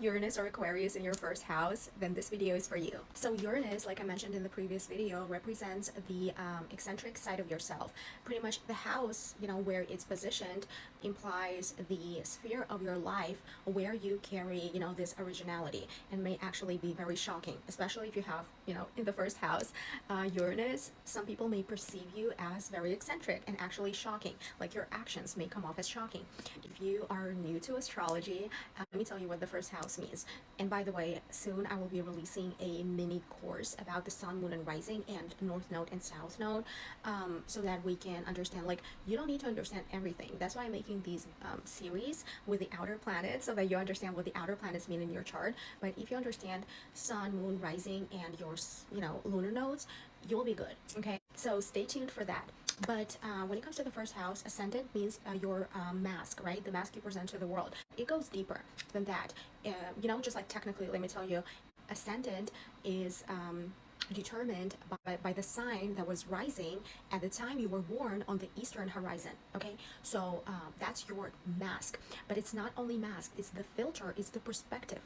Uranus or Aquarius in your first house, then this video is for you. So Uranus, like I mentioned in the previous video, represents the eccentric side of yourself. Pretty much the house, where it's positioned implies the sphere of your life where you carry, this originality, and may actually be very shocking, especially if you have, in the first house, Uranus. Some people may perceive you as very eccentric and actually shocking, like your actions may come off as shocking. If you are new to astrology, let me tell you what the first house means. And by the way, soon I will be releasing a mini course about the sun, moon, and rising, and north node and south node, so that we can understand, like, you don't need to understand everything. That's why I'm making these series with the outer planets, so that you understand what the outer planets mean in your chart. But if you understand sun, moon, rising, and your lunar nodes, you'll be good. Okay, so stay tuned for that. But when it comes to the first house, ascendant means your mask, right? The mask you present to the world. It goes deeper than that. Just like technically, let me tell you, ascendant is determined by the sign that was rising at the time you were born on the eastern horizon. Okay, so that's your mask. But it's not only mask, it's the filter, it's the perspective.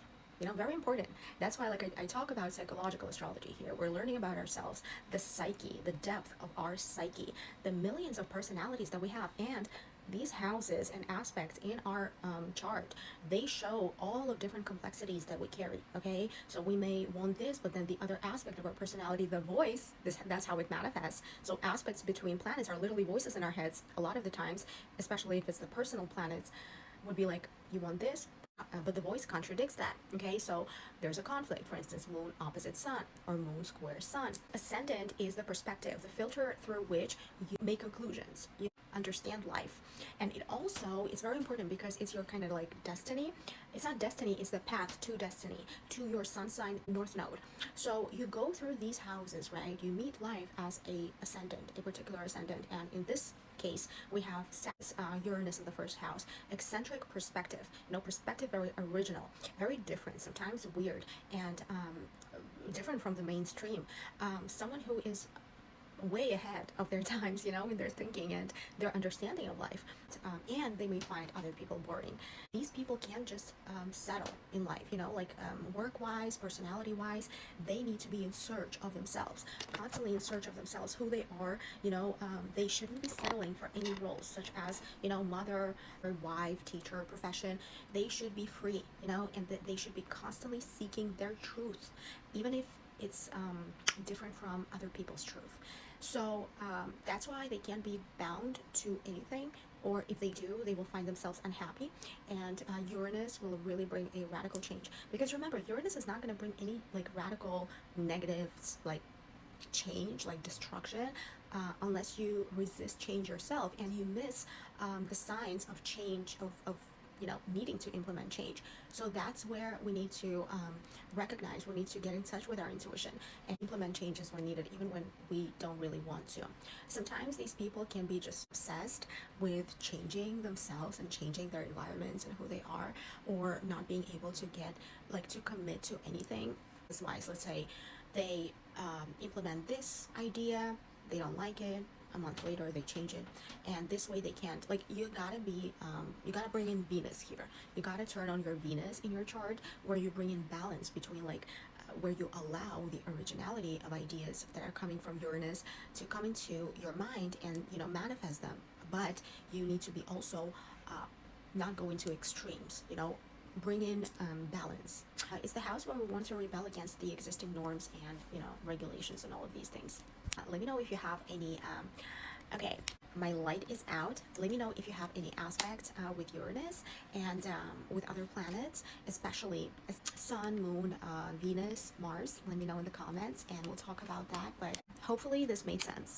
Very important. That's why, like, I talk about psychological astrology here. We're learning about ourselves, the psyche, the depth of our psyche, the millions of personalities that we have. And these houses and aspects in our chart, they show all of different complexities that we carry. Okay, so we may want this, but then the other aspect of our personality, the voice, that's how it manifests. So aspects between planets are literally voices in our heads a lot of the times, especially if it's the personal planets, would be like, you want this, but the voice contradicts that. Okay, so there's a conflict. For instance, moon opposite sun or moon square sun. Ascendant is the perspective, the filter through which you make conclusions, you understand life. And it also is very important because it's your kind of like destiny. It's not destiny, it's the path to destiny, to your sun sign north node. So you go through these houses, right? You meet life as a ascendant, a particular ascendant. And in this case, we have Uranus in the first house. Eccentric perspective, perspective, very original, very different, sometimes weird, and different from the mainstream. Someone who is way ahead of their times, in their thinking and their understanding of life. And they may find other people boring. These people can't just settle in life, work-wise, personality-wise. They need to be in search of themselves, constantly in search of themselves, who they are. They shouldn't be settling for any roles, such as, mother or wife, teacher, profession. They should be free, and that they should be constantly seeking their truth, even if it's different from other people's truth. So that's why they can't be bound to anything, or if they do, they will find themselves unhappy. And Uranus will really bring a radical change, because remember, Uranus is not going to bring any like radical negative like change, like destruction, unless you resist change yourself and you miss the signs of change, of needing to implement change. So that's where we need to recognize, we need to get in touch with our intuition and implement changes when needed, even when we don't really want to. Sometimes these people can be just obsessed with changing themselves and changing their environments and who they are, or not being able to get, like, to commit to anything. Wise, let's say they implement this idea, they don't like it, a month later they change it, and this way they can't, like, you gotta bring in Venus here. You gotta turn on your Venus in your chart, where you bring in balance between, like, where you allow the originality of ideas that are coming from Uranus to come into your mind and manifest them. But you need to be also not going to extremes, bring in balance. It's the house where we want to rebel against the existing norms and regulations and all of these things. Let me know if you have any okay, my light is out. Let me know if you have any aspects with Uranus and with other planets, especially sun, moon, Venus, Mars. Let me know in the comments and we'll talk about that. But hopefully this made sense.